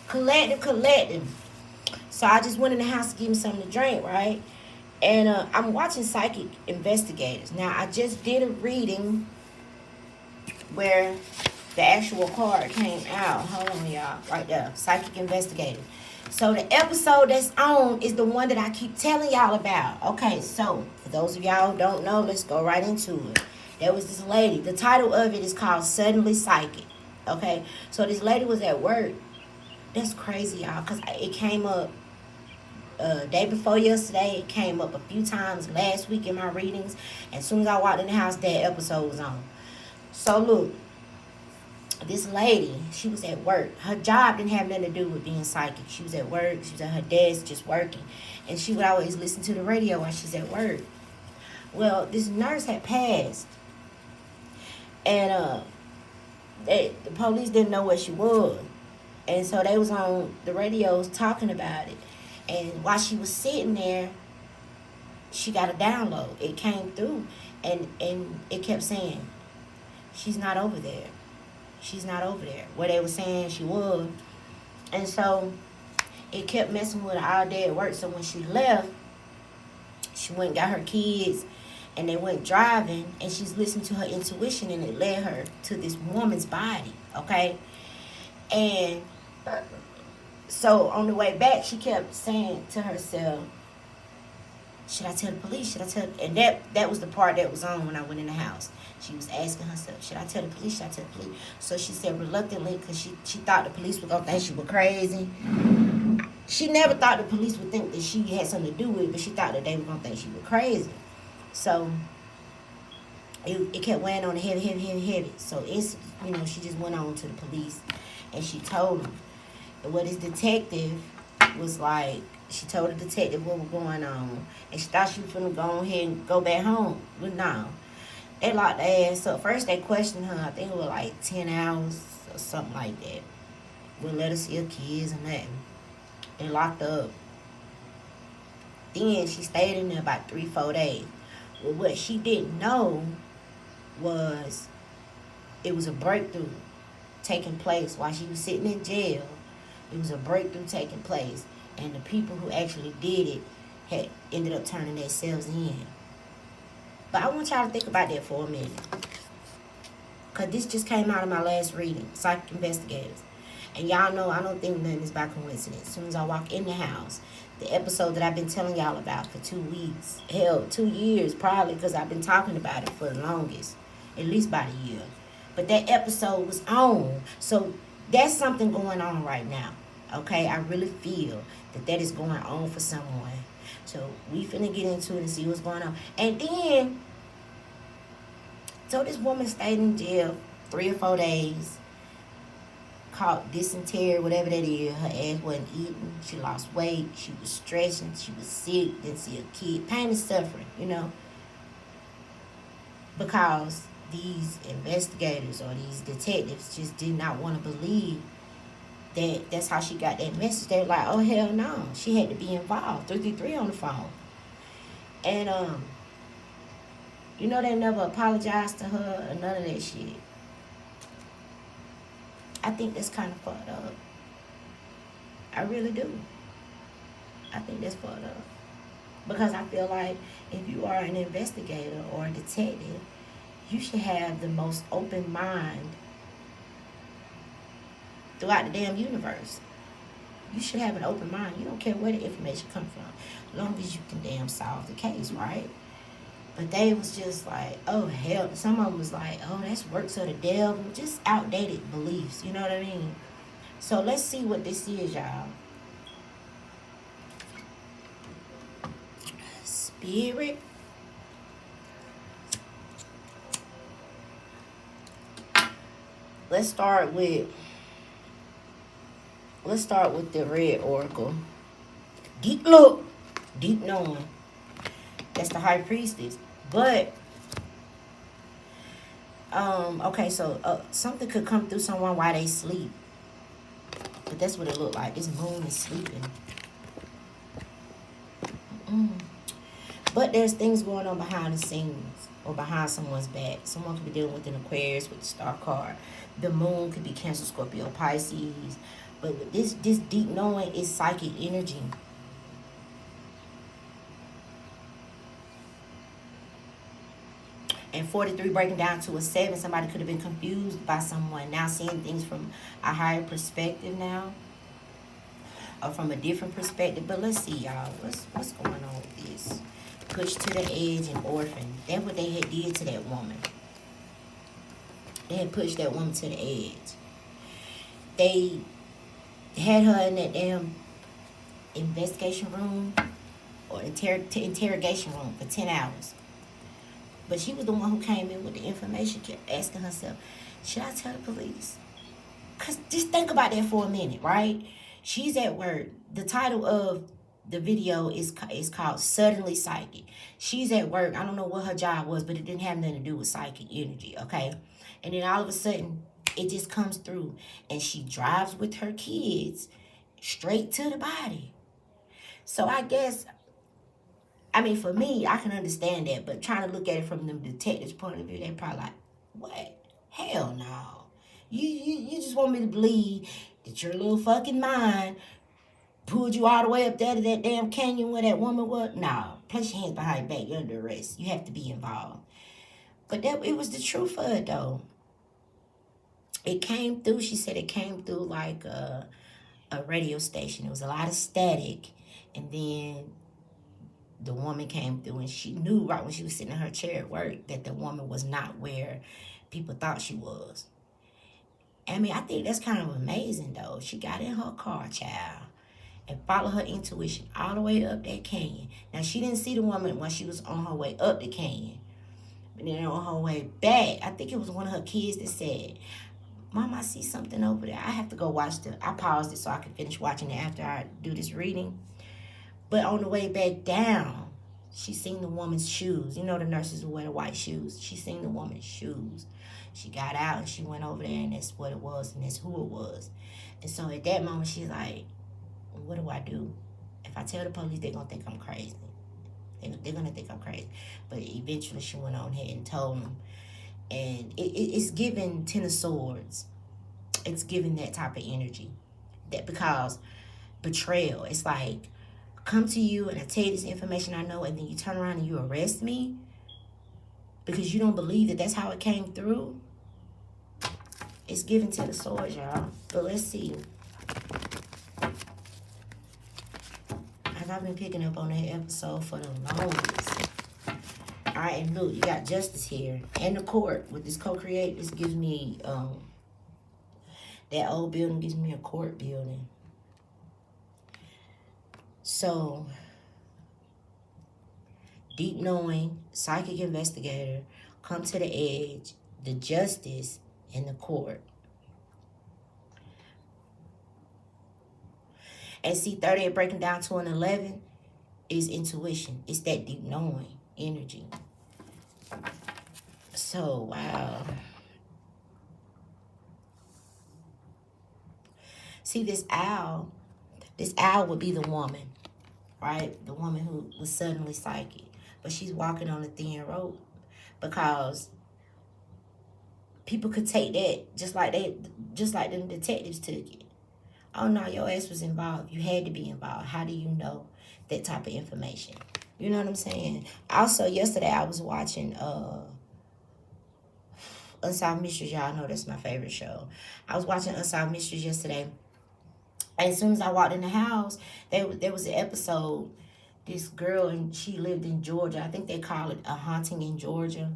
collective. So I just went in the house to give him something to drink, right? And I'm watching Psychic Investigators. Now, I just did a reading where the actual card came out. Hold on, y'all. Right there. Psychic Investigator. So the episode that's on is the one that I keep telling y'all about. Okay, so for those of y'all who don't know, let's go right into it. There was this lady. The title of it is called Suddenly Psychic. Okay, so this lady was at work. That's crazy, y'all, because it came up day before yesterday. It came up a few times last week in my readings. As soon as I walked in the house, that episode was on. So look, this lady, she was at work. Her job didn't have nothing to do with being psychic. She was at work. She was at her desk just working. And she would always listen to the radio while she's at work. Well, this nurse had passed. And the police didn't know where she was. And so they was on the radios talking about it. And while she was sitting there, she got a download. It came through. And it kept saying, she's not over there. She's not over there. Where they were saying she was. And so it kept messing with her all day at work. So when she left, she went and got her kids. And they went driving. And she's listening to her intuition. And it led her to this woman's body. Okay? And so on the way back, she kept saying to herself, should I tell the police? Should I tell? And that was the part that was on when I went in the house. She was asking herself, should I tell the police? Should I tell the police? So she said reluctantly, because she thought the police were going to think she was crazy. She never thought the police would think that she had something to do with it, but she thought that they were going to think she was crazy. So it kept weighing on the heavy. So it's, she just went on to the police, and she told them. And what his detective was like, she told the detective what was going on. And she thought she was going to go ahead and go back home. But no. They locked their ass up. First they questioned her, I think it was like 10 hours or something like that. Wouldn't let her see her kids and nothing. They locked her up. Then she stayed in there about 3-4 days. Well, what she didn't know was it was a breakthrough taking place while she was sitting in jail. It was a breakthrough taking place. And the people who actually did it had ended up turning themselves in. But I want y'all to think about that for a minute. Because this just came out of my last reading, Psychic Investigators. And y'all know I don't think nothing is by coincidence. As soon as I walk in the house, the episode that I've been telling y'all about for 2 weeks, hell, 2 years probably, because I've been talking about it for the longest, at least about a year. But that episode was on. So that's something going on right now. Okay, I really feel that is going on for someone. So we finna get into it and see what's going on. And then, so this woman stayed in jail 3 or 4 days, caught dysentery, whatever that is. Her ass wasn't eating. She lost weight. She was stressing. She was sick. Didn't see a kid. Pain and suffering, because these investigators or these detectives just did not want to believe that's how she got that message. They were like, oh, hell no. She had to be involved. 333 on the phone. And, they never apologized to her or none of that shit. I think that's kind of fucked up. I really do. I think that's fucked up. Because I feel like if you are an investigator or a detective, you should have the most open mind throughout the damn universe. You should have an open mind. You don't care where the information comes from, as long as you can damn solve the case, right? But they was just like, oh hell. Some of them was like, oh, that's works of the devil. Just outdated beliefs. You know what I mean? So let's see what this is, y'all. Spirit. Let's start with the red oracle. Deep look, deep knowing. That's the high priestess. But okay, so something could come through someone while they sleep. But that's what it looked like. This moon is sleeping. But there's things going on behind the scenes or behind someone's back. Someone could be dealing with an Aquarius with the star card. The moon could be Cancer, Scorpio, Pisces. But this deep knowing is psychic energy. And 43 breaking down to a 7, somebody could have been confused by someone. Now seeing things from a higher perspective now. Or from a different perspective. But let's see, y'all. What's going on with this? Pushed to the edge and orphan. That's what they had did to that woman. They had pushed that woman to the edge. They had her in that damn investigation room or interrogation room for 10 hours. But she was the one who came in with the information, kept asking herself, should I tell the police? Because just think about that for a minute, right? She's at work. The title of the video is called Suddenly Psychic. She's at work. I don't know what her job was, but it didn't have nothing to do with psychic energy, okay? And then all of a sudden, it just comes through. And she drives with her kids straight to the body. So I guess, I mean, for me, I can understand that. But trying to look at it from the detective's point of view, they're probably like, what? Hell no. You just want me to believe that your little fucking mind pulled you all the way up there to that damn canyon where that woman was? No. Place your hands behind your back. You're under arrest. You have to be involved. But it was the truth for it, though. It came through. She said it came through like a radio station. It was a lot of static. And then the woman came through, and she knew right when she was sitting in her chair at work that the woman was not where people thought she was. I mean, I think that's kind of amazing, though. She got in her car, child, and followed her intuition all the way up that canyon. Now, she didn't see the woman when she was on her way up the canyon. But then on her way back, I think it was one of her kids that said, Mom, I see something over there. I have to go watch I paused it so I can finish watching it after I do this reading. But on the way back down, she seen the woman's shoes. You know the nurses who wear the white shoes. She seen the woman's shoes. She got out and she went over there, and that's what it was, and that's who it was. And so at that moment, she's like, what do I do? If I tell the police, they're going to think I'm crazy. They're going to think I'm crazy. But eventually she went on ahead and told them. And it's giving 10 of Swords. It's giving that type of energy. That because betrayal, it's like, come to you and I tell you this information I know, and then you turn around and you arrest me because you don't believe that that's how it came through. It's given 10 of Swords, y'all. But let's see. I've been picking up on that episode for the longest. All right, and look, you got Justice here. And the court with this co-create. This gives me, that old building gives me a court building. So, deep knowing, psychic investigator, come to the edge, the justice, and the court. And see, 38 breaking down to an 11 is intuition. It's that deep knowing energy. So, wow. See, this owl would be the woman, right? The woman who was suddenly psychic. But she's walking on a thin rope because people could take that just like the detectives took it. Oh, no, your ass was involved. You had to be involved. How do you know that type of information? You know what I'm saying? Also, yesterday I was watching Unsolved Mysteries. Y'all know that's my favorite show. I was watching Unsolved Mysteries yesterday. And as soon as I walked in the house, there was an episode. This girl, and she lived in Georgia. I think they call it A Haunting in Georgia.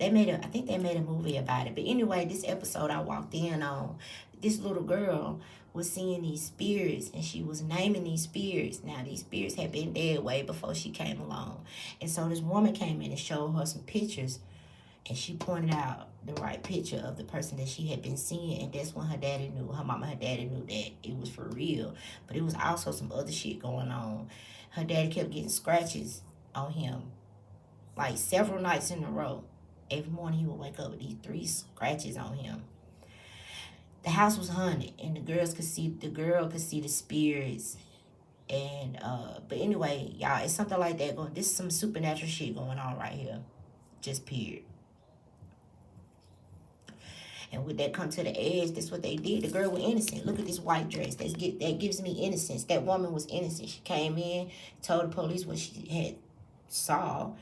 I think they made a movie about it. But anyway, this episode I walked in on, this little girl was seeing these spirits, and she was naming these spirits. Now, these spirits had been dead way before she came along. And so this woman came in and showed her some pictures, and she pointed out the right picture of the person that she had been seeing. And that's when her daddy knew, her mama, her daddy knew that it was for real. But it was also some other shit going on. Her daddy kept getting scratches on him, like several nights in a row. Every morning he would wake up with these 3 scratches on him. The house was haunted, and the girl could see the spirits. And but anyway, y'all, it's something like that going. This is some supernatural shit going on right here. Just period. And with that come to the edge, that's what they did. The girl was innocent. Look at this white dress. That gives me innocence. That woman was innocent. She came in, told the police what she had saw,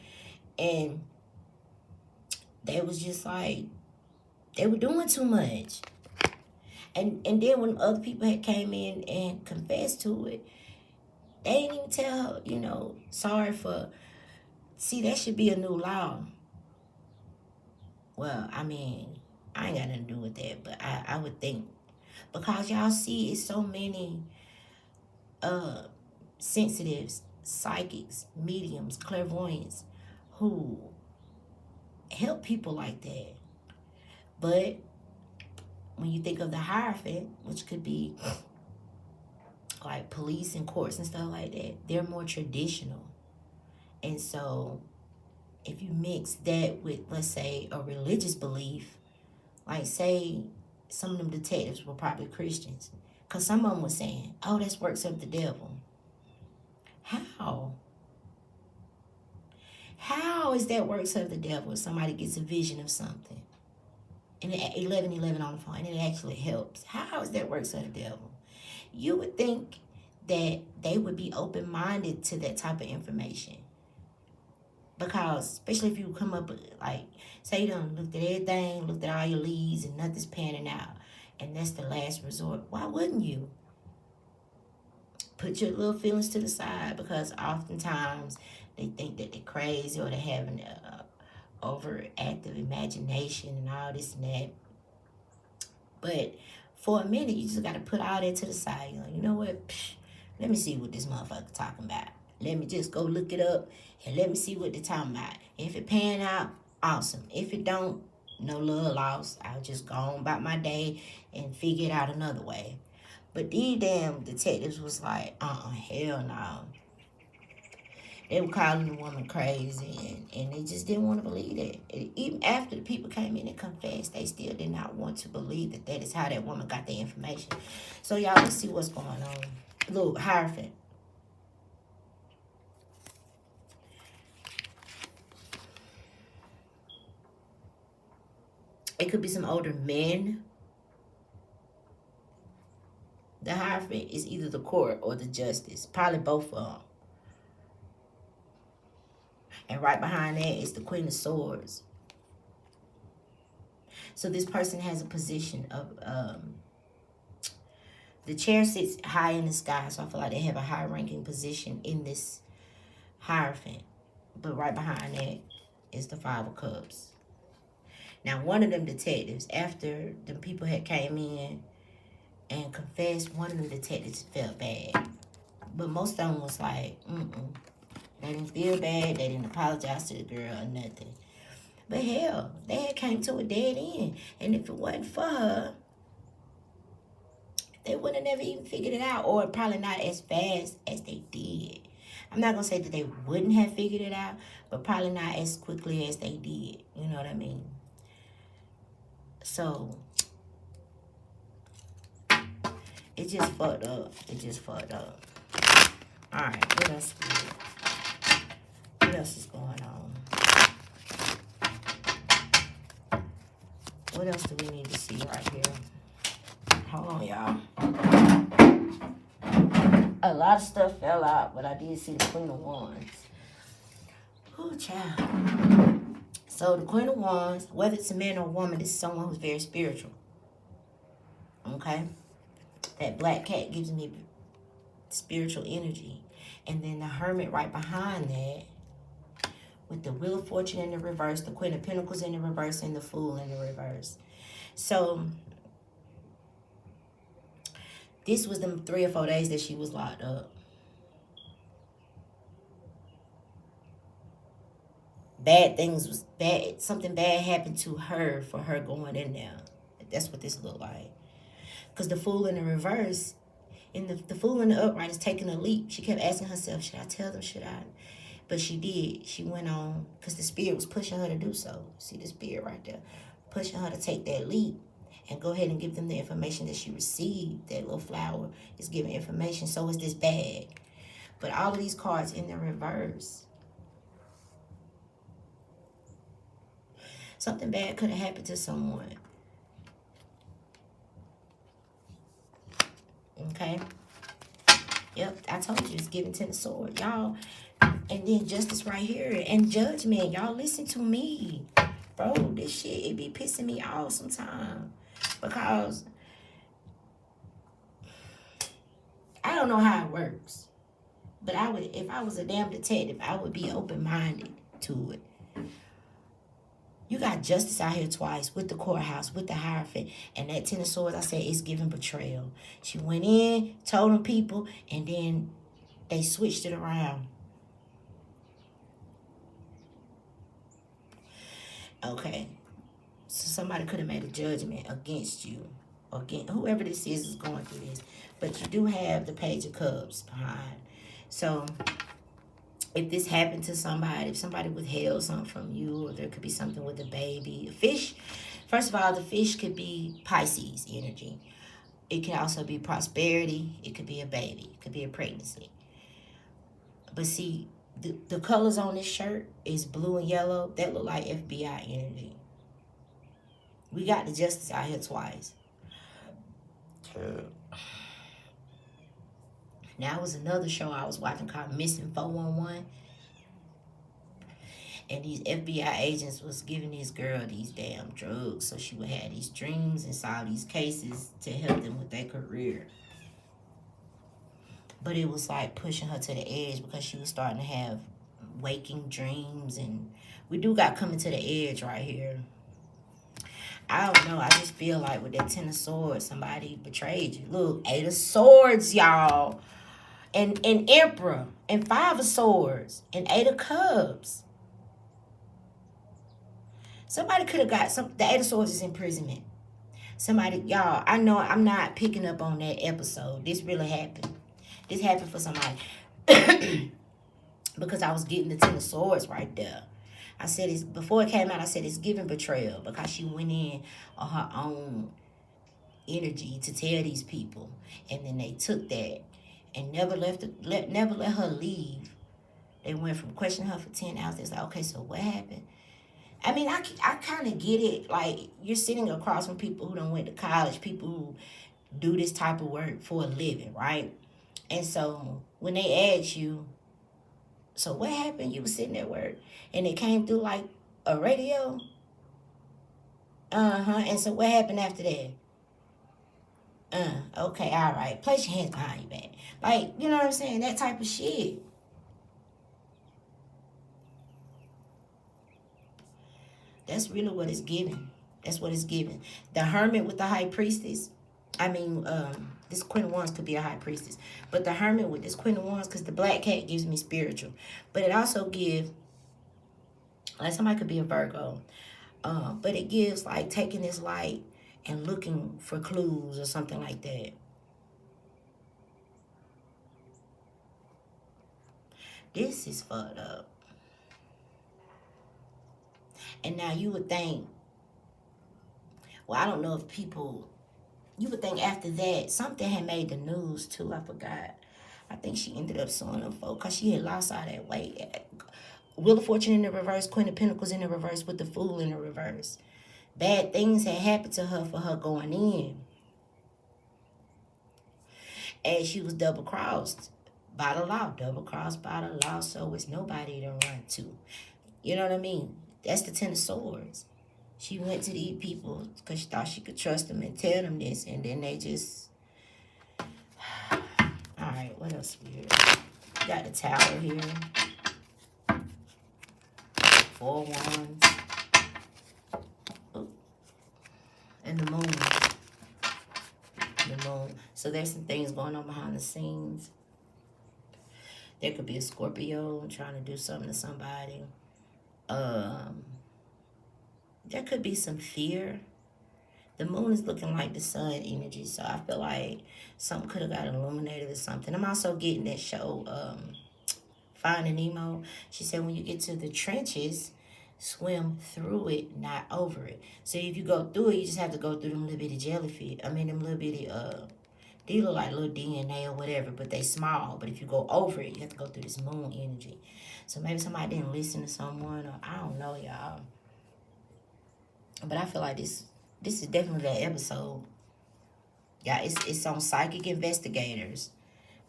and they was just like, they were doing too much. And then when other people had came in and confessed to it, they didn't even tell her, sorry for. See, that should be a new law. Well, I mean, I ain't got nothing to do with that, but I would think, because y'all see, it's so many sensitives, psychics, mediums, clairvoyants who help people like that. But when you think of the Hierophant, which could be like police and courts and stuff like that, they're more traditional. And so if you mix that with, let's say, a religious belief, like say some of them detectives were probably Christians, because some of them were saying, oh, that's works of the devil. How? How is that works of the devil if somebody gets a vision of something? And 1111 on the phone, and it actually helps. How is that works of the devil? You would think that they would be open-minded to that type of information. Because, especially if you come up with, like, say you done looked at everything, looked at all your leads, and nothing's panning out, and that's the last resort, why wouldn't you? Put your little feelings to the side, because oftentimes they think that they're crazy or they're having overactive imagination and all this and that. But for a minute, you just got to put all that to the side. You know what? Let me see what this motherfucker talking about. Let me just go look it up and let me see what they're talking about. If it pan out, awesome. If it don't, no love lost. I'll just go on about my day and figure it out another way. But these damn detectives was like, hell no. They were calling the woman crazy, and they just didn't want to believe that. And even after the people came in and confessed, they still did not want to believe that that is how that woman got the information. So y'all, let's see what's going on. Look, Hierophant. It could be some older men. The Hierophant is either the court or the justice. Probably both of them. And right behind that is the Queen of Swords. So this person has a position of, the chair sits high in the sky. So I feel like they have a high ranking position in this Hierophant. But right behind that is the Five of Cups. Now, one of them detectives, after the people had came in and confessed, one of them detectives felt bad. But most of them was like, They didn't feel bad. They didn't apologize to the girl or nothing. But hell, they had came to a dead end. And if it wasn't for her, they would have never even figured it out, or probably not as fast as they did. I'm not going to say that they wouldn't have figured it out, but probably not as quickly as they did. You know what I mean? So, it just fucked up. It just fucked up. Alright, what else? What else is going on? What else do we need to see right here? Hold on, y'all. A lot of stuff fell out, but I did see the Queen of Wands. Oh, child. So the Queen of Wands, whether it's a man or a woman, is someone who's very spiritual. Okay? That black cat gives me spiritual energy. And then the Hermit right behind that, with the Wheel of Fortune in the reverse, the Queen of Pentacles in the reverse, and the Fool in the reverse. So, this was the 3 or 4 days that she was locked up. Bad things was bad. Something bad happened to her for her going in there. That's what this looked like. Because the Fool in the reverse, and the Fool in the upright is taking a leap. She kept asking herself, should I tell them? Should I? But she did. She went on because the Spirit was pushing her to do so. See the Spirit right there? Pushing her to take that leap and go ahead and give them the information that she received. That little flower is giving information. So is this bag. But all of these cards in the reverse. Something bad could have happened to someone. Okay? Yep, I told you it's giving 10 of swords. Y'all, and then justice right here. And judgment. Y'all listen to me. Bro, this shit, it be pissing me off sometimes. Because I don't know how it works. But I would, if I was a damn detective, I would be open-minded to it. You got justice out here twice with the courthouse, with the Hierophant, and that 10 of swords, I said, it's giving betrayal. She went in, told them people, and then they switched it around. Okay. So somebody could have made a judgment against you. Or against whoever this is going through this. But you do have the Page of Cups behind. So if this happened to somebody, if somebody withheld something from you, or there could be something with a baby. A fish, first of all, the fish could be Pisces energy. It can also be prosperity. It could be a baby. It could be a pregnancy. But see, the colors on this shirt is blue and yellow. That look like FBI energy. We got the justice out here twice. Now, it was another show I was watching called Missing 411. And these FBI agents was giving this girl these damn drugs so she would have these dreams and solve these cases to help them with their career. But it was like pushing her to the edge because she was starting to have waking dreams. And we do got coming to the edge right here. I don't know. I just feel like with that 10 of swords, somebody betrayed you. Look, 8 of swords, y'all. And Emperor. And 5 of swords. And 8 of cups. Somebody could have got some. The 8 of swords is imprisonment. Somebody, y'all, I know I'm not picking up on that episode. This really happened. This happened for somebody. Because I was getting the 10 of swords right there. I said it's before it came out. I said it's giving betrayal because she went in on her own energy to tell these people, and then they took that and never let her leave. They went from questioning her for 10 hours. It's like, okay, so what happened? I mean, I kind of get it. Like, you're sitting across from people who don't went to college, people who do this type of work for a living, right? And so when they ask you, so what happened? You were sitting at work and it came through like a radio. And so what happened after that? Okay, all right. Place your hands behind your back. Like, you know what I'm saying? That type of shit. That's really what it's giving. That's what it's giving. The Hermit with the High Priestess. I mean, this Queen of Wands could be a High Priestess. But the Hermit with this Queen of Wands, because the Black Cat gives me spiritual. But it also gives, like somebody could be a Virgo. But it gives like taking this light and looking for clues or something like that. This is fucked up. And now you would think, well, I don't know if people, you would think after that, something had made the news too. I forgot. I think she ended up suing them folks because she had lost all that weight. Wheel of Fortune in the reverse, Queen of Pentacles in the reverse with the Fool in the reverse. Bad things had happened to her for her going in. And she was double-crossed by the law. Double-crossed by the law, so it's nobody to run to. You know what I mean? That's the 10 of swords. She went to these people because she thought she could trust them and tell them this, and then they just... All right, what else we got? Got the Tower here. 4 wands. Oh. And the Moon. The Moon. So there's some things going on behind the scenes. There could be a Scorpio trying to do something to somebody. There could be some fear. The Moon is looking like the Sun energy, so I feel like something could have got illuminated or something. I'm also getting that show, Finding Nemo. She said when you get to the trenches, swim through it, not over it. So if you go through it, you just have to go through them little bitty jellyfish. I mean, them little bitty, they look like little DNA or whatever, but they small. But if you go over it, you have to go through this Moon energy. So maybe somebody didn't listen to someone, or I don't know, y'all. But I feel like this is definitely that episode. Yeah, it's on Psychic Investigators.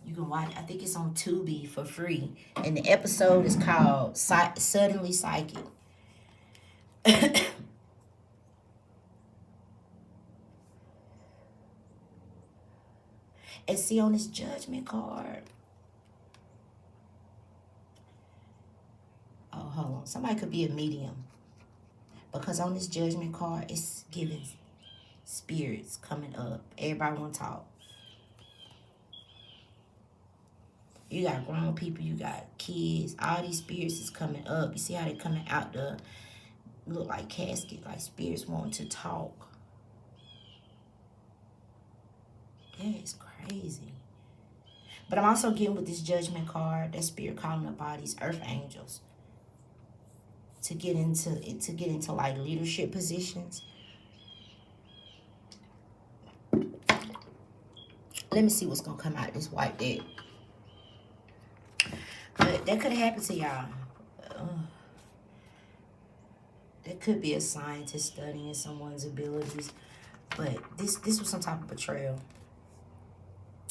You can watch. I think it's on Tubi for free, and the episode is called "Suddenly Psychic." And see on this judgment card. Oh, hold on. Somebody could be a medium. Because on this judgment card, it's giving spirits coming up. Everybody want to talk. You got grown people, you got kids. All these spirits is coming up. You see how they coming out the look like casket, like spirits wanting to talk. Yeah, it's crazy. But I'm also getting with this judgment card, that spirit calling up all these earth angels to get into like leadership positions. Let me see what's gonna come out of this white deck. But that could have happened to y'all. That could be a scientist studying someone's abilities. But this was some type of betrayal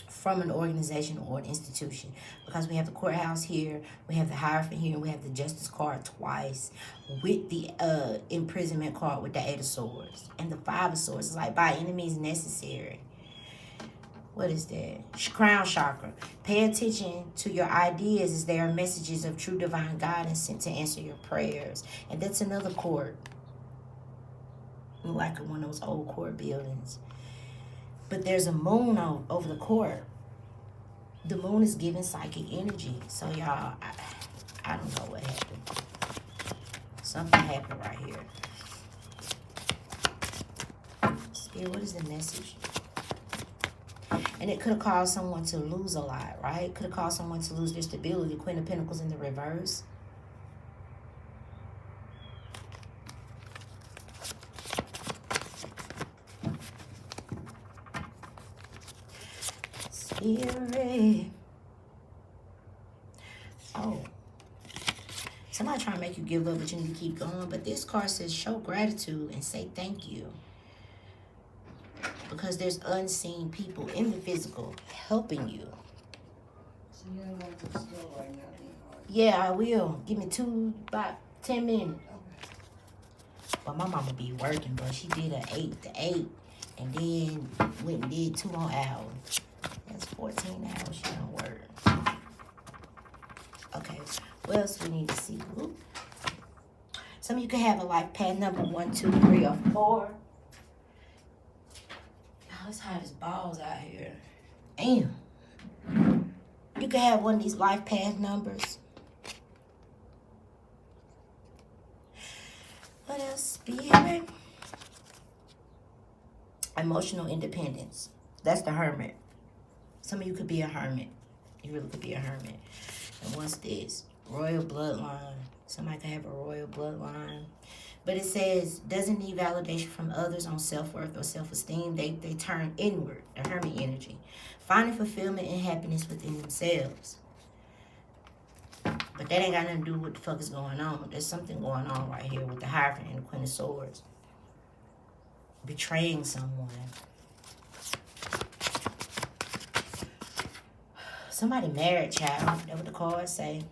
from an organization or an institution, because we have the courthouse here, we have the Hierophant here, and we have the Justice card twice with the imprisonment card with the Eight of Swords and the Five of Swords. It's like by enemies necessary. What is that? Crown chakra. Pay attention to your ideas, as there are messages of true divine guidance sent to answer your prayers. And that's another court, like one of those old court buildings. But there's a moon over the court. The moon is giving psychic energy. So y'all, I don't know what happened. Something happened right here. Spirit, what is the message? And it could have caused someone to lose a lot, right? Could have caused someone to lose their stability. Queen of Pentacles in the reverse. Spirit. Oh. Somebody trying to make you give up, but you need to keep going. But this card says show gratitude and say thank you. Because there's unseen people in the physical helping you. So you don't want to store right now? Yeah, I will. Give me about 10 minutes. Okay. Well, my mama be working, but she did an 8 to 8 and then went and did 2 more hours. That's 14 hours she don't work. Okay, what else we need to see? Ooh. Some of you can have a life path number 1, 2, 3, or 4. Oh, it's hot as balls out here. Damn. You can have one of these life path numbers. What else? Spirit. Emotional independence. That's the Hermit. Some of you could be a hermit. You really could be a hermit. And what's this? Royal bloodline. Somebody could have a royal bloodline. But it says, doesn't need validation from others on self-worth or self-esteem. They turn inward, the hermit energy. Finding fulfillment and happiness within themselves. But that ain't got nothing to do with what the fuck is going on. There's something going on right here with the Hierophant and the Queen of Swords. Betraying someone. Somebody married, child. That's what the cards say.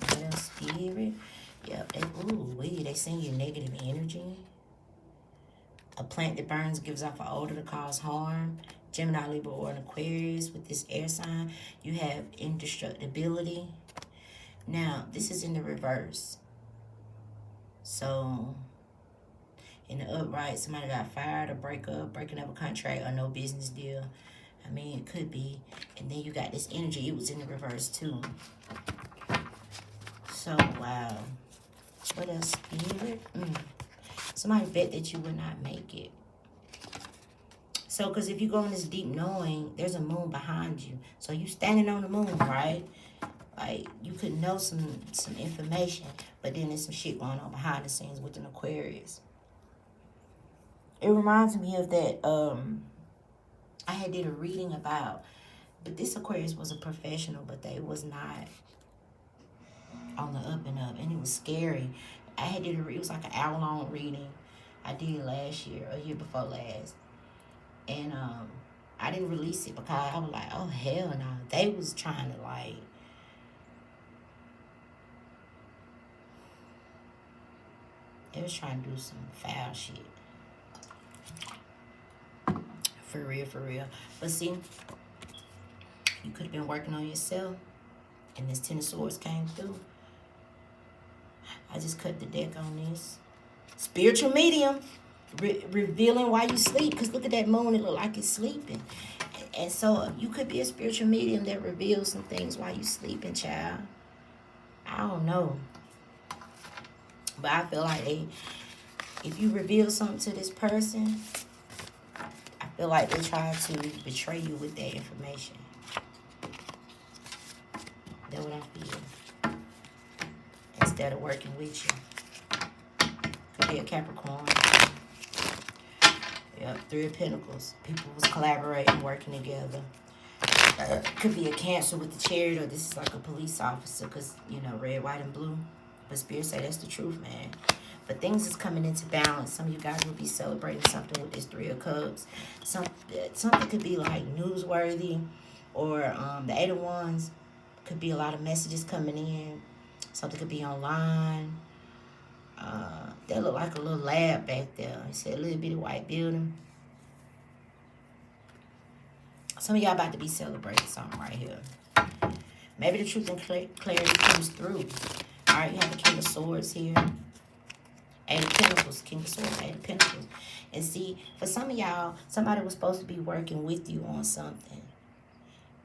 What else? Spirit. Yep. They send you negative energy. A plant that burns gives off an odor to cause harm. Gemini, Libra, or an Aquarius with this air sign. You have indestructibility. Now, this is in the reverse. So, in the upright, somebody got fired or breaking up a contract or no business deal. I mean, it could be. And then you got this energy. It was in the reverse, too. So, wow. What else? Spirit? Somebody bet that you would not make it. So, because if you go in this deep knowing, there's a moon behind you. So, you standing on the moon, right? Like, you could know some information, but then there's some shit going on behind the scenes with an Aquarius. It reminds me of that, I had did a reading about, but this Aquarius was a professional, but they was not on the up and up, and it was scary. I had did it was like an hour-long reading. I did last year or year before last. And I didn't release it because I was like, oh hell no. They was trying to like they was trying to do some foul shit. For real, for real. But see, you could have been working on yourself and this Ten of Swords came through. I just cut the deck on this. Spiritual medium. Revealing why you sleep. Because look at that moon. It look like it's sleeping. And so you could be a spiritual medium that reveals some things while you sleeping, child. I don't know. But I feel like if you reveal something to this person, I feel like they try to betray you with that information. That's what I feel. Instead of working with you. Could be a Capricorn. Yep, Three of Pentacles. People was collaborating, working together. Could be a Cancer with the Chariot, or this is like a police officer, because, you know, red, white, and blue. But Spirit say that's the truth, man. But things is coming into balance. Some of you guys will be celebrating something with this Three of Cups. Something could be like newsworthy, or the Eight of Wands. Could be a lot of messages coming in. Something could be online. That look like a little lab back there. It said a little bitty white building. Some of y'all about to be celebrating something right here. Maybe the truth and clarity comes through. All right, you have the King of Swords here. Eight of Pentacles, King of Swords, Eight of Pentacles. And see, for some of y'all, somebody was supposed to be working with you on something.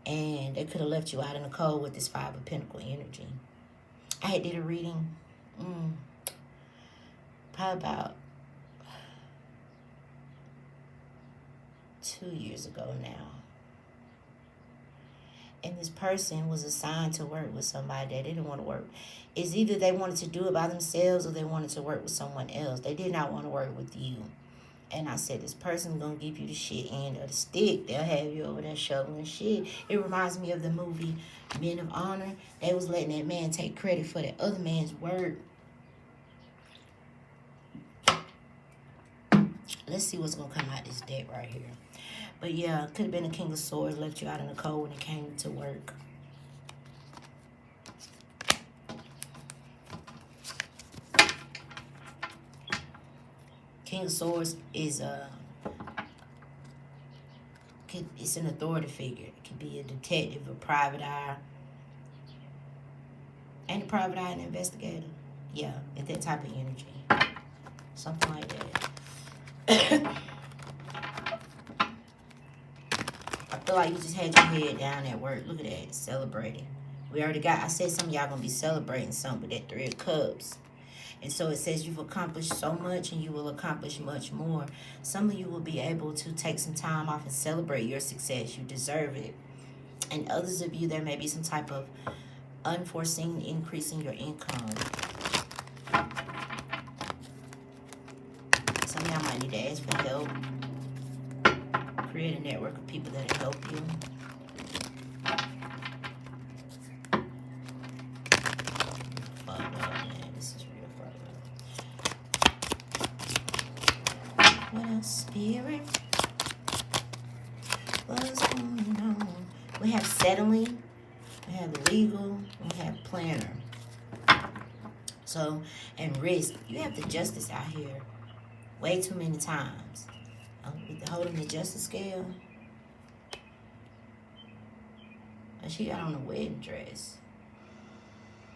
And they could have left you out in the cold with this Five of Pentacle energy. I had did a reading. Probably about 2 years ago now. And this person was assigned to work with somebody that didn't want to work. It's either they wanted to do it by themselves or they wanted to work with someone else. They did not want to work with you. And I said, this person's going to give you the shit end of the stick. They'll have you over there shoveling shit. It reminds me of the movie Men of Honor. They was letting that man take credit for that other man's work. Let's see what's going to come out this deck right here. But yeah, could have been a King of Swords, left you out in the cold when it came to work. King of Swords is it's an authority figure. It could be a detective, a private eye. And a private eye, an investigator. Yeah, it's that type of energy. Something like that. I feel like you just had your head down at work. Look at that, celebrating. We already got, I said some of y'all going to be celebrating something with that Three of Cups. And so it says you've accomplished so much and you will accomplish much more. Some of you will be able to take some time off and celebrate your success. You deserve it. And others of you, there may be some type of unforeseen increase in your income. Some of y'all might need to ask for help. Create a network of people that'll help you. Fucked up, man. This is real fucked up. What else, Spirit? What's going on? We have settling. We have legal. We have planner. So, and risk. You have the Justice out here way too many times. With the holding the justice scale. And she got on a wedding dress.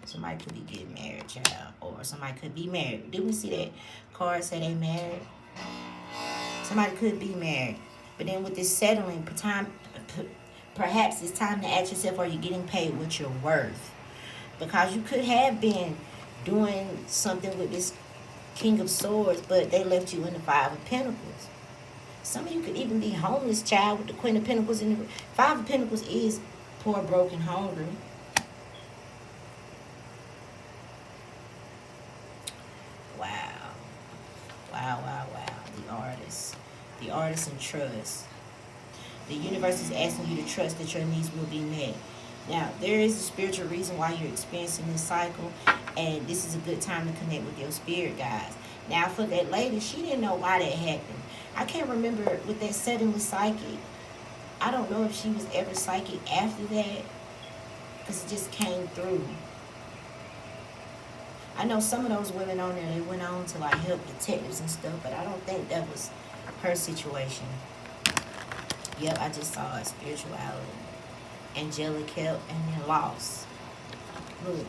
Somebody could be getting married, child. Or somebody could be married. Didn't we see that card say they married? Somebody could be married. But then with this settling, perhaps it's time to ask yourself, are you getting paid what you're worth? Because you could have been doing something with this King of Swords, but they left you in the Five of Pentacles. Some of you could even be homeless, child, with the Queen of Pentacles. In the Five of Pentacles is poor, broken, hungry. Wow. Wow, wow, wow. The artist. The artist and trust. The universe is asking you to trust that your needs will be met. Now, there is a spiritual reason why you're experiencing this cycle, and this is a good time to connect with your spirit guides. Now, for that lady, she didn't know why that happened. I can't remember with that setting with psychic. I don't know if she was ever psychic after that, because it just came through. I know some of those women on there, they went on to like help detectives and stuff, but I don't think that was her situation. Yep, I just saw it. Spirituality, angelic help, and then loss. Look.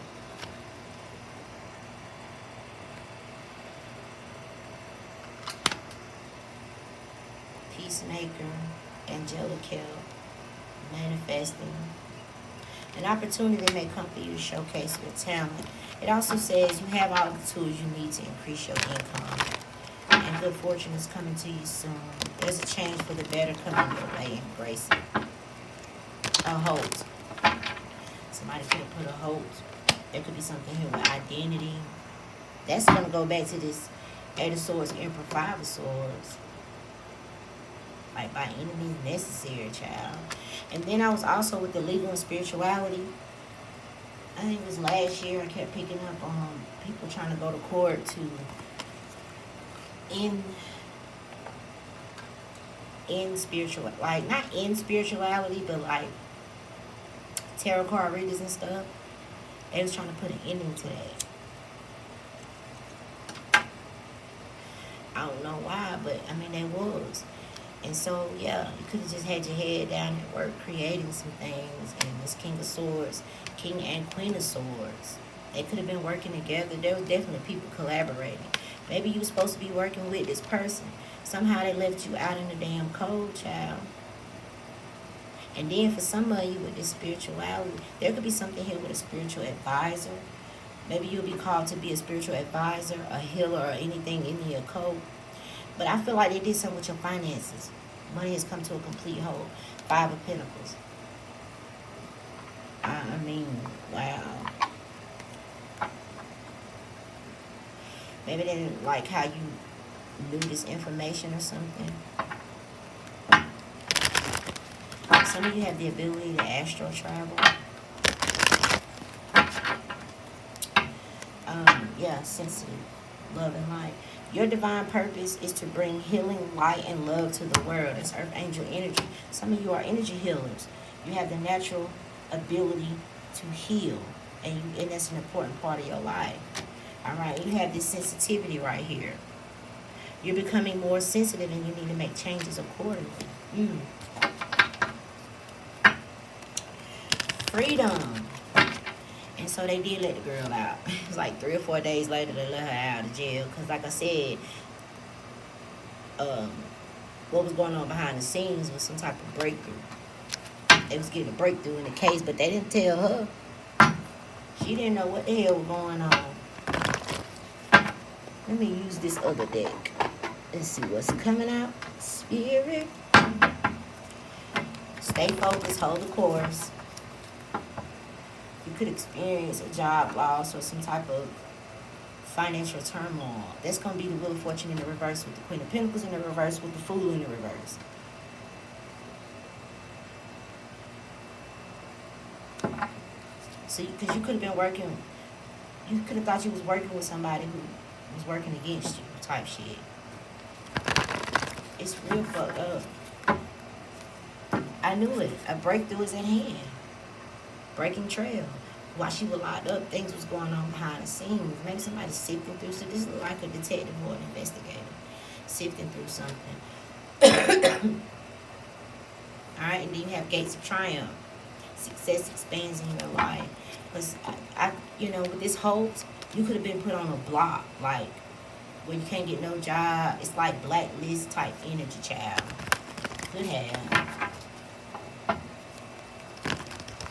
Peacemaker, angelic help, manifesting. An opportunity may come for you to showcase your talent. It also says you have all the tools you need to increase your income. And good fortune is coming to you soon. There's a change for the better coming your way. Embrace it. A halt. Somebody could have put a halt. There could be something here with identity. That's going to go back to this Eight of Swords, Emperor, Five of Swords. Like, by any means necessary, child. And then I was also with the legal and spirituality. I think it was last year I kept picking up on people trying to go to court to in spiritual, like, not in spirituality, but like tarot card readers and stuff. They was trying to put an ending to that. I don't know why, but I mean, they was. And so, yeah, you could have just had your head down at work creating some things. And this King of Swords, King and Queen of Swords, they could have been working together. There was definitely people collaborating. Maybe you were supposed to be working with this person. Somehow they left you out in the damn cold, child. And then for some of you with this spirituality, there could be something here with a spiritual advisor. Maybe you'll be called to be a spiritual advisor, a healer, or anything in the occult. But I feel like they did something with your finances. Money has come to a complete halt. Five of Pentacles. I mean, wow. Maybe they didn't like how you knew this information or something. Some of you have the ability to astral travel. Yeah, sensitive. Love and light. Your divine purpose is to bring healing, light, and love to the world. It's Earth Angel energy. Some of you are energy healers. You have the natural ability to heal. And that's an important part of your life. All right, you have this sensitivity right here. You're becoming more sensitive and you need to make changes accordingly. Freedom. And so they did let the girl out. It was like 3 or 4 days later they let her out of jail. Because like I said, what was going on behind the scenes was some type of breakthrough. They was getting a breakthrough in the case, but they didn't tell her. She didn't know what the hell was going on. Let me use this other deck. Let's see what's coming out. Spirit. Stay focused. Hold the course. You could experience a job loss or some type of financial turmoil. That's going to be the Wheel of Fortune in the reverse with the Queen of Pentacles in the reverse with the Fool in the reverse. So, because you could have been working, you could have thought you was working with somebody who was working against you type shit. It's real fucked up. I knew it. A breakthrough is at hand. Breaking trail. While she was locked up, things was going on behind the scenes. Maybe somebody sifting through. So this is like a detective or an investigator sifting through something. All right, and then you have Gates of Triumph. Success expands in your life. Because you know, with this hoax, you could have been put on a block, like where you can't get no job. It's like blacklist type energy, child. Could have.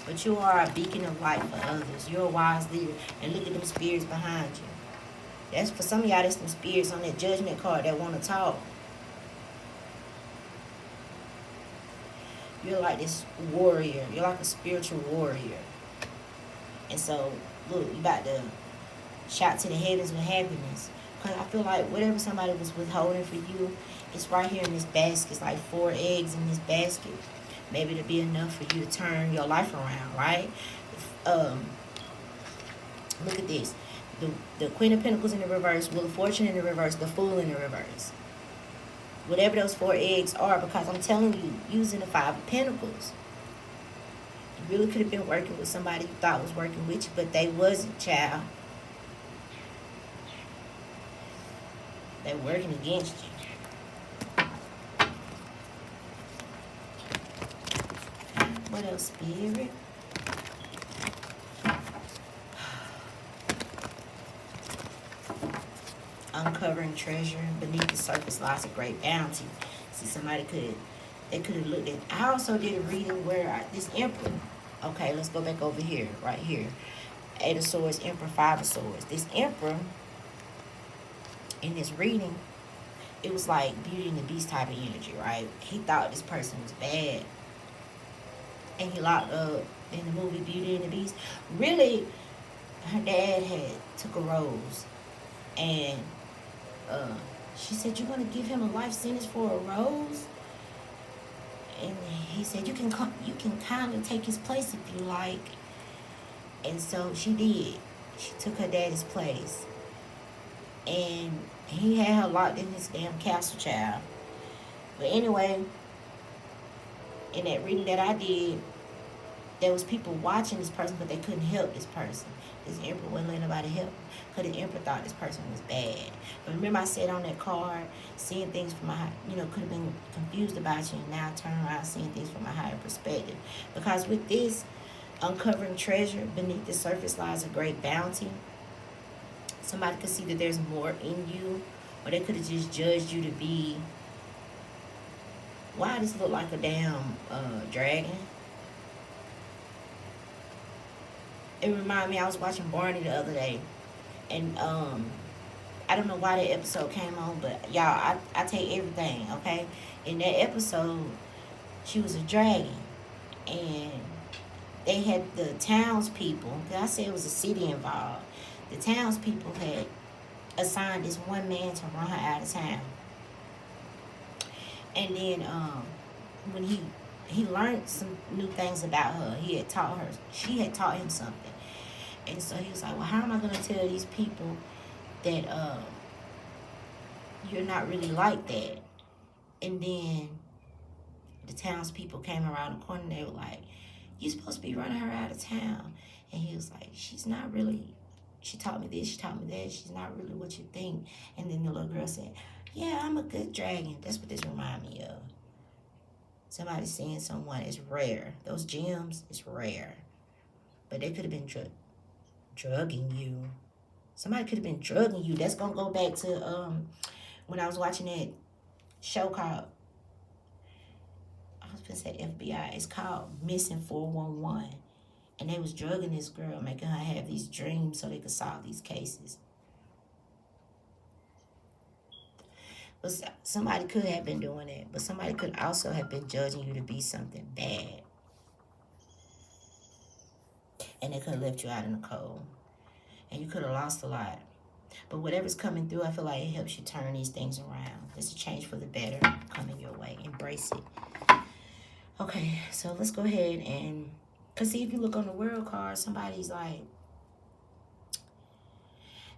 But you are a beacon of light for others. You're a wise leader. And look at them spirits behind you. That's for some of y'all, there's some spirits on that judgment card that want to talk. You're like this warrior. You're like a spiritual warrior. And so, look, you about to shout to the heavens with happiness. Because I feel like whatever somebody was withholding for you, it's right here in this basket. It's like 4 eggs in this basket. Maybe it'll be enough for you to turn your life around, right? Look at this. the Queen of Pentacles in the reverse, Wheel of Fortune in the reverse, the Fool in the reverse. Whatever those 4 eggs are, because I'm telling you, using the 5 of Pentacles, you really could have been working with somebody you thought was working with you, but they wasn't, child. They're working against you. What else, Spirit? Uncovering treasure beneath the surface lies a great bounty. See, they could have looked at. I also did a reading where this Emperor. Okay, let's go back over here, right here. 8 of Swords, Emperor, 5 of Swords. This Emperor, in this reading, it was like Beauty and the Beast type of energy, right? He thought this person was bad, and he locked up in the movie Beauty and the Beast. Really, her dad had took a rose, and she said, "You're gonna give him a life sentence for a rose?" And he said, "You can kindly take his place if you like." And so she did. She took her daddy's place, and he had her locked in his damn castle, child. But anyway, in that reading that I did, there was people watching this person, but they couldn't help this person. This Emperor wouldn't let nobody help him, because the Emperor thought this person was bad. But remember, I said on that card, seeing things from a could have been confused about you, and now turn around seeing things from a higher perspective. Because with this, uncovering treasure beneath the surface lies a great bounty. Somebody could see that there's more in you, or they could have just judged you to be, why does this look like a damn dragon? It reminded me, I was watching Barney the other day, and I don't know why that episode came on, but y'all, I take everything, okay? In that episode, she was a dragon, and they had the townspeople, because I said it was a city involved, the townspeople had assigned this one man to run her out of town. And then when he learned some new things about her, she had taught him something. And so he was like, well, how am I going to tell these people that you're not really like that? And then the townspeople came around the corner, and they were like, you're supposed to be running her out of town. And he was like, she's not really, she taught me this, she taught me that, she's not really what you think. And then the little girl said, yeah, I'm a good dragon. That's what this reminds me of. Somebody seeing someone is rare. Those gems is rare. But they could have been drugging you. Somebody could have been drugging you. That's going to go back to when I was watching that show called, I was going to say FBI. It's called Missing 411. And they was drugging this girl, making her have these dreams so they could solve these cases. But somebody could have been doing it. But somebody could also have been judging you to be something bad. And they could have left you out in the cold. And you could have lost a lot. But whatever's coming through, I feel like it helps you turn these things around. There's a change for the better coming your way. Embrace it. Okay, so let's go ahead and... Because see, if you look on the world card, somebody's like...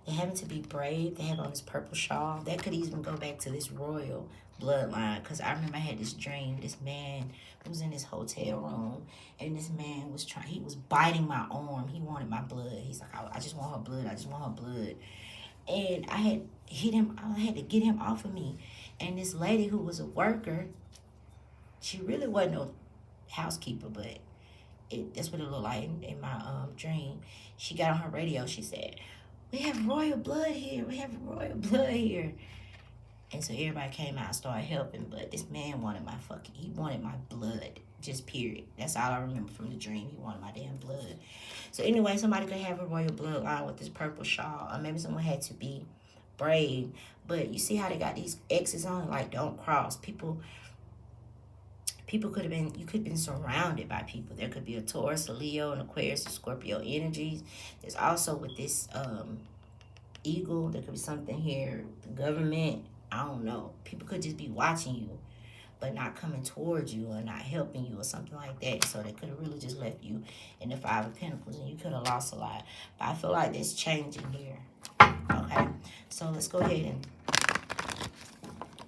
They're having to be brave. They have on this purple shawl. That could even go back to this royal bloodline. Because I remember I had this dream. This man was in this hotel room. And this man was he was biting my arm. He wanted my blood. He's like, I just want her blood. I just want her blood. And I had hit him. I had to get him off of me. And this lady who was a worker, she really wasn't no housekeeper, but that's what it looked like in my dream. She got on her radio. She said, we have royal blood here. We have royal blood here. And so everybody came out and started helping. But this man wanted he wanted my blood. Just period. That's all I remember from the dream. He wanted my damn blood. So anyway, somebody could have a royal bloodline with this purple shawl. Or maybe someone had to be brave. But you see how they got these X's on it? Like, don't cross. People could have been, you could have been surrounded by people. There could be a Taurus, a Leo, an Aquarius, a Scorpio energies. There's also with this eagle, there could be something here, the government, I don't know. People could just be watching you. but not coming towards you or not helping you or something like that. So they could have really just left you in the Five of Pentacles and you could have lost a lot. But I feel like that's changing here. Okay, so let's go ahead and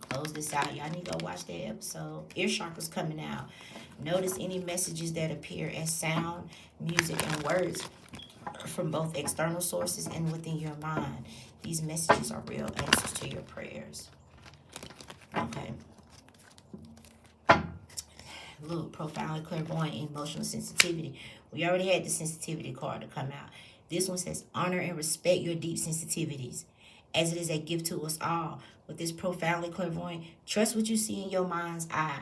close this out. Y'all need to go watch that episode. Ear chakras coming out. Notice any messages that appear as sound, music, and words from both external sources and within your mind. These messages are real answers to your prayers. Okay. Look, profoundly clairvoyant, emotional sensitivity. We already had the sensitivity card to come out. This one says, honor and respect your deep sensitivities, as it is a gift to us all. With this profoundly clairvoyant, trust what you see in your mind's eye,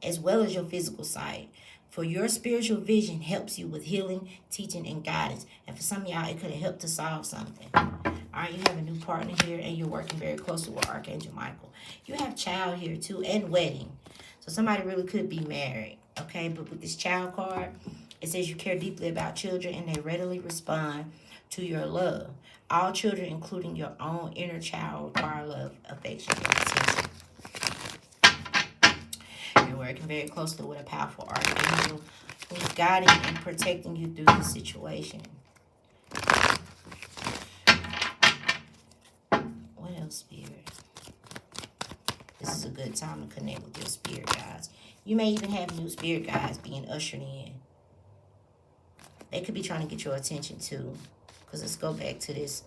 as well as your physical sight. For your spiritual vision helps you with healing, teaching, and guidance. And for some of y'all, it could have helped to solve something. All right, you have a new partner here, and you're working very closely with Archangel Michael. You have child here, too, and wedding. So somebody really could be married, okay? But with this child card, it says you care deeply about children, and they readily respond to your love. All children, including your own inner child, require love, affection, and attention. You're working very closely with a powerful archangel who's guiding and protecting you through the situation. What else, Spirit? This is a good time to connect with your spirit guides. You may even have new spirit guides being ushered in. They could be trying to get your attention too. Because let's go back to this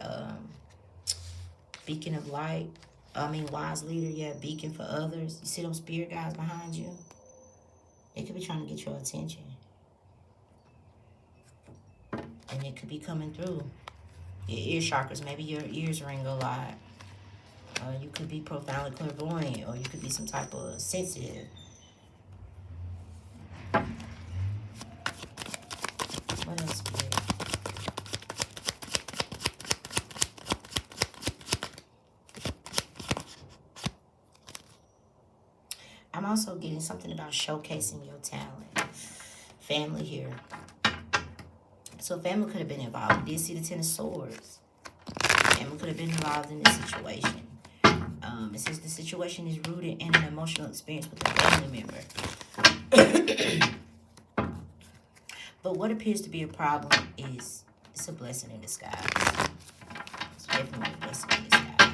beacon of light. Wise leader. Yeah, beacon for others. You see those spirit guides behind you? They could be trying to get your attention. And it could be coming through your ear chakras. Maybe your ears ring a lot. You could be profoundly clairvoyant, or you could be some type of sensitive. What else, Spirit? I'm also getting something about showcasing your talent. Family here. So family could have been involved. You did see the Ten of Swords. Family could have been involved in this situation. It says the situation is rooted in an emotional experience with a family member. But what appears to be a problem is it's a blessing in disguise. It's definitely a blessing in disguise.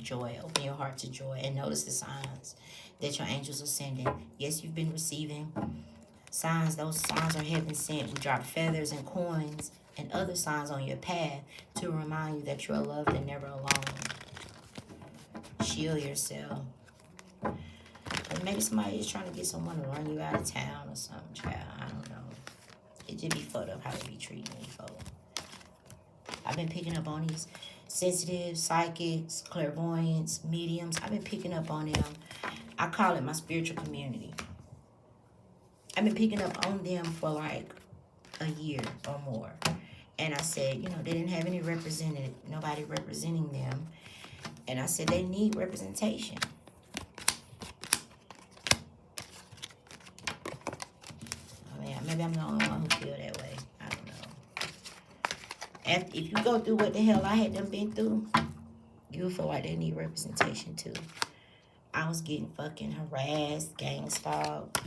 Joy. Open your heart to joy and notice the signs that your angels are sending. Yes, you've been receiving signs. Those signs are heaven sent. We drop feathers and coins and other signs on your path to remind you that you're loved and never alone. Shield yourself. But maybe somebody is trying to get someone to run you out of town or something, child. I don't know. It just be fucked up how they be treating these folks. I've been picking up on these sensitive, psychics, clairvoyants, mediums. I've been picking up on them. I call it my spiritual community. I've been picking up on them for like a year or more. And I said, they didn't have any nobody representing them. And I said, they need representation. Maybe I'm the only one who feel that way. I don't know. If you go through what the hell I had them been through, you'll feel like they need representation too. I was getting fucking harassed, gang stalked,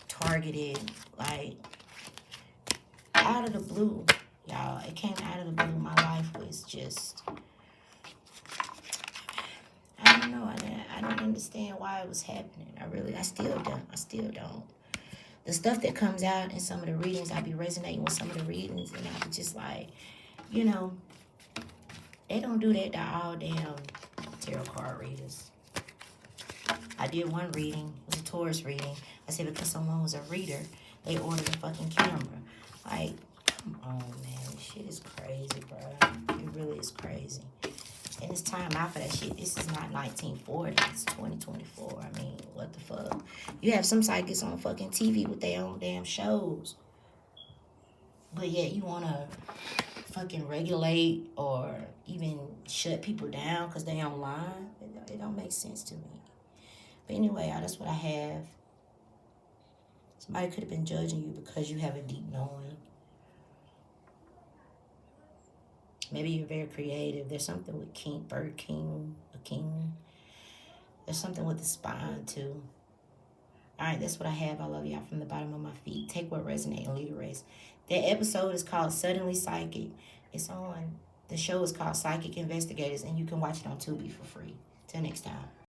targeted, like, out of the blue, y'all. It came out of the blue. My life was just, I don't know. I don't understand why it was happening. I still don't. The stuff that comes out in some of the readings, I be resonating with some of the readings, and I be just like, they don't do that to all damn tarot card readers. I did one reading. It was a Taurus reading. I said because someone was a reader, they ordered a fucking camera. Like, come on, man. This shit is crazy, bro. It really is crazy. And it's time out for that shit. This is not 1940. It's 2024. I mean, what the fuck? You have some psychics on fucking TV with their own damn shows. But yet you want to fucking regulate or even shut people down because they online. It don't make sense to me. But anyway, y'all, that's what I have. Somebody could have been judging you because you have a deep knowing. Maybe you're very creative. There's something with king, bird king, a king. There's something with the spine too. All right, that's what I have. I love y'all from the bottom of my feet. Take what resonates and leave the rest. That episode is called Suddenly Psychic. It's on. The show is called Psychic Investigators, and you can watch it on Tubi for free. Till next time.